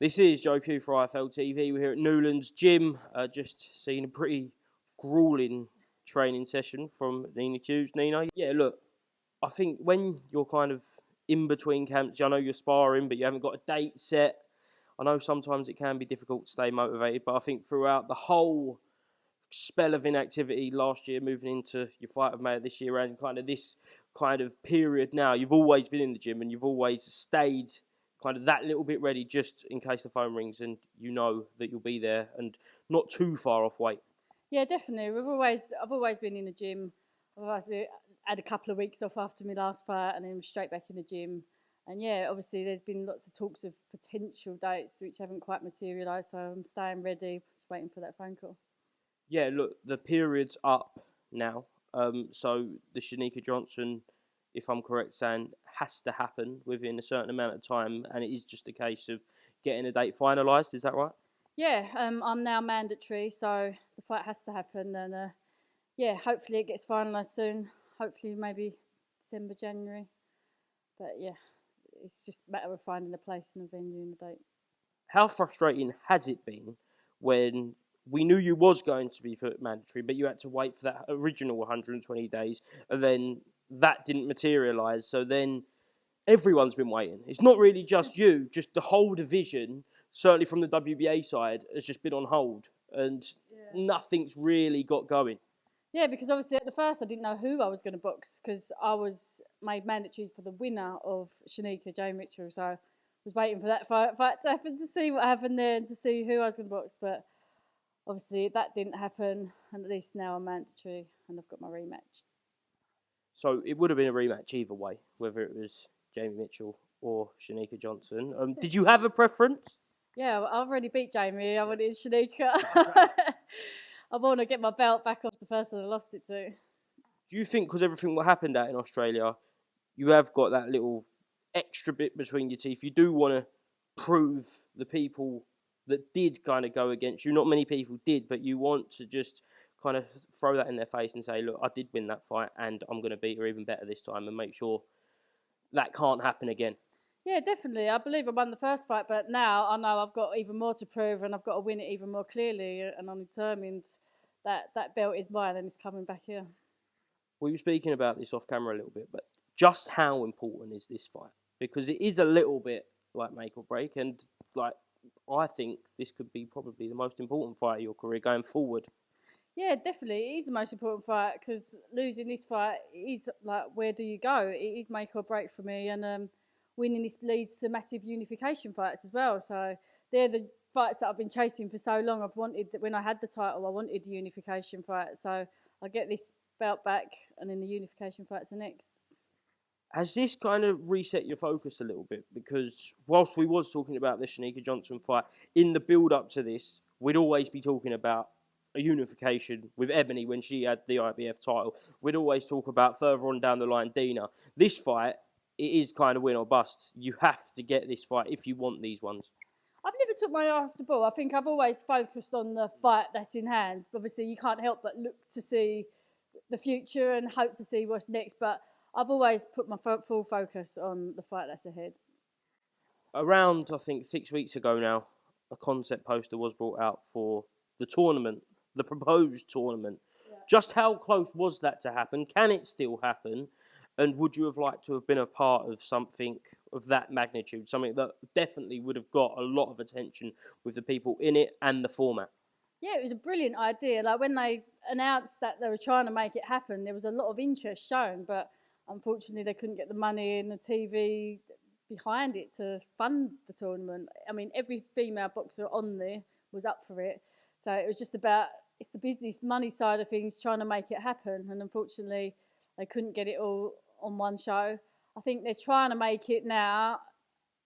This is Joe Pugh for IFLTV. We're here at Newlands Gym, just seen a pretty gruelling training session from Nina Hughes. Nina, yeah, look, I think when you're kind of in between camps, I know you're sparring, but you haven't got a date set. I know sometimes it can be difficult to stay motivated, but I think throughout the whole spell of inactivity last year, moving into your fight of May this year, and kind of this kind of period now, you've always been in the gym and you've always stayed kind of that little bit ready just in case the phone rings and you know that you'll be there and not too far off weight. Yeah, definitely. I've always been in the gym. I've always had a couple of weeks off after my last fight and then straight back in the gym. And yeah, obviously there's been lots of talks of potential dates which haven't quite materialised, so I'm staying ready, just waiting for that phone call. Yeah, look, the period's up now. So the Shenika Johnson, if I'm correct saying, has to happen within a certain amount of time, and it is just a case of getting a date finalised. Is that right? Yeah, I'm now mandatory, so the fight has to happen, and yeah, hopefully it gets finalised soon. Hopefully maybe December, January. But yeah, it's just a matter of finding a place and a venue and a date. How frustrating has it been when we knew you was going to be put mandatory, but you had to wait for that original 120 days, and then that didn't materialise, so then everyone's been waiting. It's not really just you, just the whole division, certainly from the WBA side, has just been on hold, and nothing's really got going. Yeah, because obviously at the first I didn't know who I was going to box because I was made mandatory for the winner of Shenika Johnson, so I was waiting for that fight to happen to see what happened there and to see who I was going to box, but obviously that didn't happen, and at least now I'm mandatory and I've got my rematch. So it would have been a rematch either way, whether it was Jamie Mitchell or Shenika Johnson. Did you have a preference? Yeah, I've already beat Jamie. I wanted Shenika. I want to get my belt back off the person I lost it to. Do you think because everything what happened out in Australia, you have got that little extra bit between your teeth? You do want to prove the people that did kind of go against you. Not many people did, but you want to just kind of throw that in their face and say, look, I did win that fight and I'm going to beat her even better this time and make sure that can't happen again. Yeah, definitely. I believe I won the first fight, but now I know I've got even more to prove and I've got to win it even more clearly, and I'm determined that that belt is mine and it's coming back here. We were speaking about this off camera a little bit, but just how important is this fight? Because it is a little bit like make or break, and like I think this could be probably the most important fight of your career going forward. Yeah, definitely. It is the most important fight because losing this fight is like, where do you go? It is make or break for me, and winning this leads to massive unification fights as well. So they're the fights that I've been chasing for so long. I've wanted, when I had the title, I wanted the unification fight. So I'll get this belt back, and then the unification fights are next. Has this kind of reset your focus a little bit? Because whilst we was talking about the Shenika Johnson fight, in the build-up to this, we'd always be talking about a unification with Ebony when she had the IBF title. We'd always talk about further on down the line, Dina. This fight, it is kind of win or bust. You have to get this fight if you want these ones. I've never took my eye off the ball. I think I've always focused on the fight that's in hand. But obviously, you can't help but look to see the future and hope to see what's next. But I've always put my full focus on the fight that's ahead. Around, I think, 6 weeks ago now, a concept poster was brought out for the tournament, the proposed tournament. Yeah. Just how close was that to happen? Can it still happen? And would you have liked to have been a part of something of that magnitude, something that definitely would have got a lot of attention with the people in it and the format? Yeah, it was a brilliant idea. Like when they announced that they were trying to make it happen, there was a lot of interest shown, but unfortunately they couldn't get the money and the TV behind it to fund the tournament. I mean, every female boxer on there was up for it. So it was just about, it's the business money side of things trying to make it happen. And unfortunately, they couldn't get it all on one show. I think they're trying to make it now,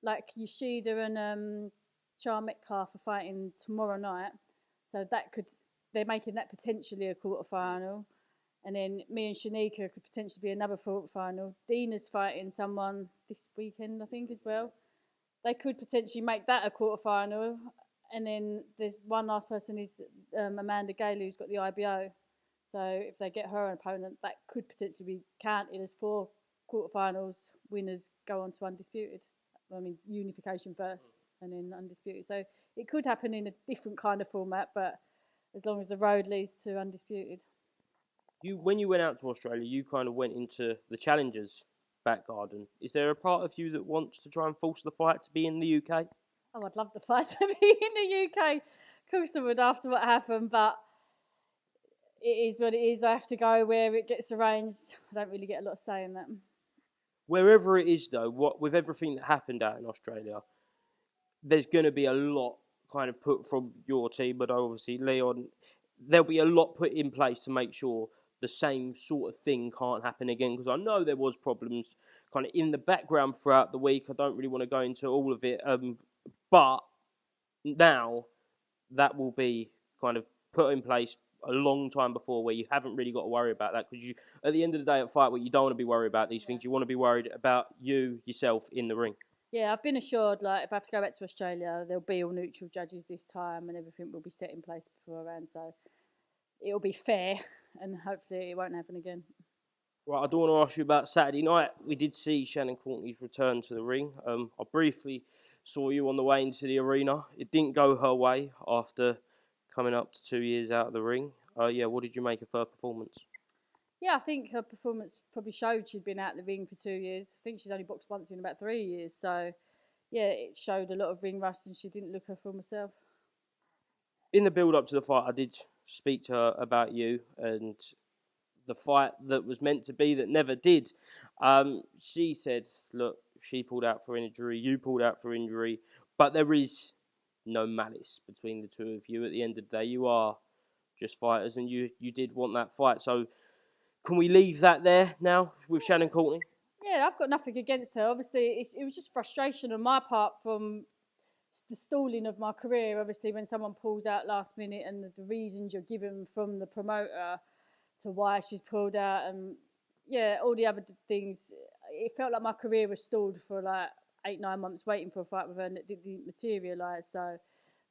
like Yoshida and Cherneka are fighting tomorrow night. So that could, they're making that potentially a quarterfinal. And then me and Shenika could potentially be another quarterfinal. Dina's fighting someone this weekend, I think, as well. They could potentially make that a quarterfinal. And then there's one last person is Amanda Gale, who's got the IBO. So if they get her an opponent, that could potentially be counted as 4 quarterfinals. Winners go on to Undisputed. I mean, unification first. and then Undisputed. So it could happen in a different kind of format, but as long as the road leads to Undisputed. When you went out to Australia, you kind of went into the challengers' back garden. Is there a part of you that wants to try and force the fight to be in the UK? Oh, I'd love the fight to be in the UK. Of course I would after what happened, but it is what it is. I have to go where it gets arranged. I don't really get a lot of say in that. Wherever it is, though, with everything that happened out in Australia, there's going to be a lot kind of put from your team, but obviously Leon, there'll be a lot put in place to make sure the same sort of thing can't happen again, because I know there was problems kind of in the background throughout the week. I don't really want to go into all of it, but now that will be kind of put in place a long time before, where you haven't really got to worry about that, because you, at the end of the day at fight week, you don't want to be worried about these things. You want to be worried about yourself in the ring. Yeah, I've been assured, like, if I have to go back to Australia, there'll be all neutral judges this time and everything will be set in place beforehand, so it'll be fair and hopefully it won't happen again. Right, I do want to ask you about Saturday night. We did see Shannon Courtney's return to the ring. I briefly saw you on the way into the arena. It didn't go her way after coming up to 2 years out of the ring. What did you make of her performance? Yeah, I think her performance probably showed she'd been out of the ring for 2 years. I think she's only boxed once in about 3 years. So, yeah, it showed a lot of ring rust and she didn't look her full herself. In the build-up to the fight, I did speak to her about you and the fight that was meant to be that never did. She said, look, she pulled out for injury, you pulled out for injury, but there is no malice between the two of you. At the end of the day, you are just fighters and you did want that fight. So can we leave that there now with Shannon Courtney? Yeah, I've got nothing against her. Obviously, it was just frustration on my part from the stalling of my career. Obviously, when someone pulls out last minute and the reasons you're given from the promoter to why she's pulled out and, yeah, all the other things, it felt like my career was stalled for like 8-9 months waiting for a fight with her and it didn't materialise. So,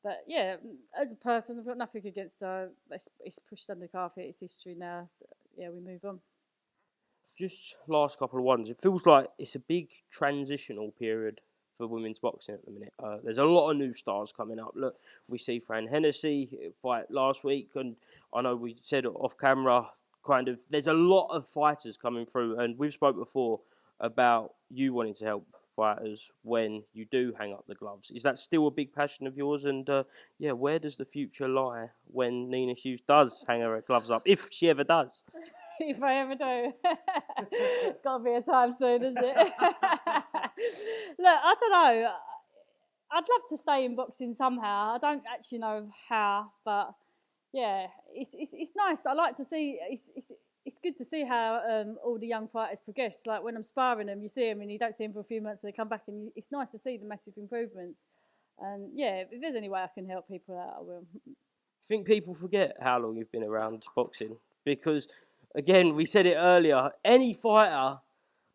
but yeah, as a person, I've got nothing against her. It's pushed under the carpet. It's history now. Yeah, we move on. Just last couple of ones. It feels like it's a big transitional period for women's boxing at the minute. There's a lot of new stars coming up. Look, we see Fran Hennessy fight last week, and I know we said off camera, kind of, there's a lot of fighters coming through, and we've spoke before about you wanting to help fighters when you do hang up the gloves. Is that still a big passion of yours? And where does the future lie when Nina Hughes does hang her gloves up, if she ever does? If I ever do. Got to be a time soon, isn't it? Look, I don't know. I'd love to stay in boxing somehow. I don't actually know how, but yeah, it's nice. I like to see. It's good to see how all the young fighters progress. Like when I'm sparring them, you see them and you don't see them for a few months and they come back and it's nice to see the massive improvements. And yeah, if there's any way I can help people out, I will. I think people forget how long you've been around boxing because, again, we said it earlier, any fighter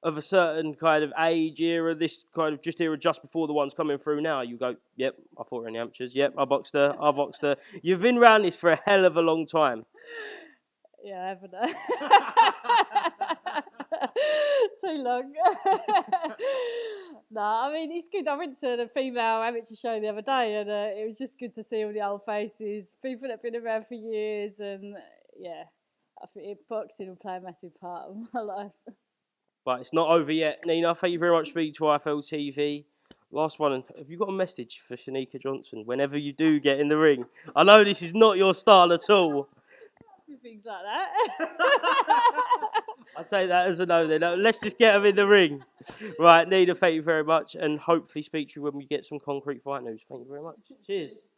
of a certain kind of age, era, this kind of just era just before the ones coming through now, you go, yep, I fought her in the amateurs, yep, I boxed her. You've been around this for a hell of a long time. Yeah, I haven't. Too long. No, I mean, it's good. I went to the female amateur show the other day and it was just good to see all the old faces, people that have been around for years, and yeah, I think boxing will play a massive part of my life. But it's not over yet. Nina, thank you very much for speaking to IFLTV. Last one, have you got a message for Shenika Johnson whenever you do get in the ring? I know this is not your style at all. Things like that. I'd take that as a no then. Let's just get them in the ring. Right, Nina, thank you very much, and hopefully speak to you when we get some concrete fight news. Thank you very much. Cheers.